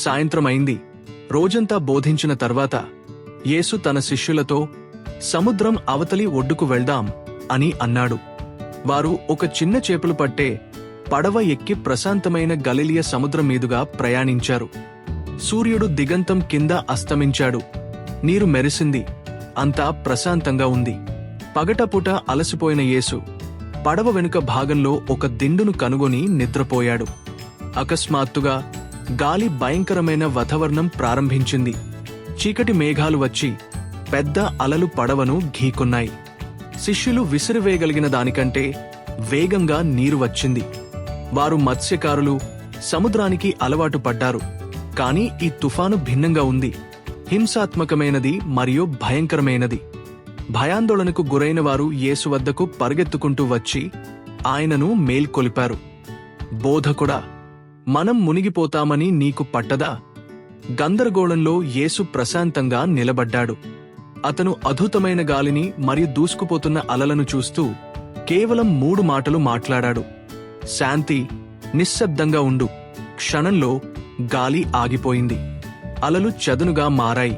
సాయంత్రమైంది. రోజంతా బోధించిన తర్వాత యేసు తన శిష్యులతో, సముద్రం అవతలి ఒడ్డుకు వెళ్దాం అని అన్నాడు. వారు ఒక చిన్న చేపలు పట్టే పడవ ఎక్కి ప్రశాంతమైన గలిలియ సముద్రం మీదుగా ప్రయాణించారు. సూర్యుడు దిగంతం కింద అస్తమించాడు. నీరు మెరిసింది. అంతా ప్రశాంతంగా ఉంది. పగటపూట అలసిపోయిన యేసు పడవ వెనుక భాగంలో ఒక దిండును కనుగొని నిద్రపోయాడు. అకస్మాత్తుగా గాలి భయంకరమైన వాతావరణం ప్రారంభించింది. చీకటి మేఘాలు వచ్చి పెద్ద అలలు పడవను ఢీకొన్నాయి. శిష్యులు విసిరివేయగలిగిన దానికంటే వేగంగా నీరు వచ్చింది. వారు మత్స్యకారులు, సముద్రానికి అలవాటు పడ్డారు. కాని ఈ తుఫాను భిన్నంగా ఉంది. హింసాత్మకమైనది మరియు భయంకరమైనది. భయాందోళనకు గురైన వారు యేసు వద్దకు పరుగెత్తుకుంటూ వచ్చి ఆయనను మేల్కొలిపారు. బోధకుడా, మనం మునిగిపోతామని నీకు పట్టదా? గందరగోళంలో యేసు ప్రశాంతంగా నిలబడ్డాడు. అతను అద్భుతమైన గాలిని మరియు దూసుకుపోతున్న అలలను చూస్తూ కేవలం 3 మాటలు మాట్లాడాడు. శాంతి, నిశ్శబ్దంగా ఉండు. క్షణంలో గాలి ఆగిపోయింది. అలలు చదునుగా మారాయి.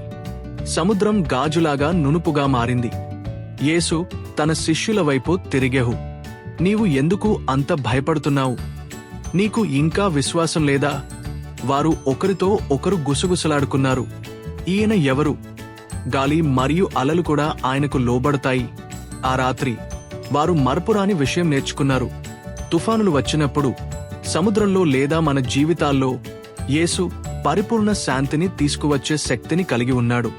సముద్రం గాజులాగా నునుపుగా మారింది. యేసు తన శిష్యుల వైపు తిరిగేహు, నీవు ఎందుకు అంత భయపడుతున్నావు? నీకు ఇంకా విశ్వాసం లేదా? వారు ఒకరితో ఒకరు గుసగుసలాడుకున్నారు. ఈయన ఎవరు? గాలి మరియు అలలు కూడా ఆయనకు లోబడతాయి. ఆ రాత్రి వారు మరపురాని విషయం నేర్చుకున్నారు. తుఫానులు వచ్చినప్పుడు సముద్రంలో లేదా మన జీవితాల్లో యేసు పరిపూర్ణ శాంతిని తీసుకువచ్చే శక్తిని కలిగి ఉన్నాడు.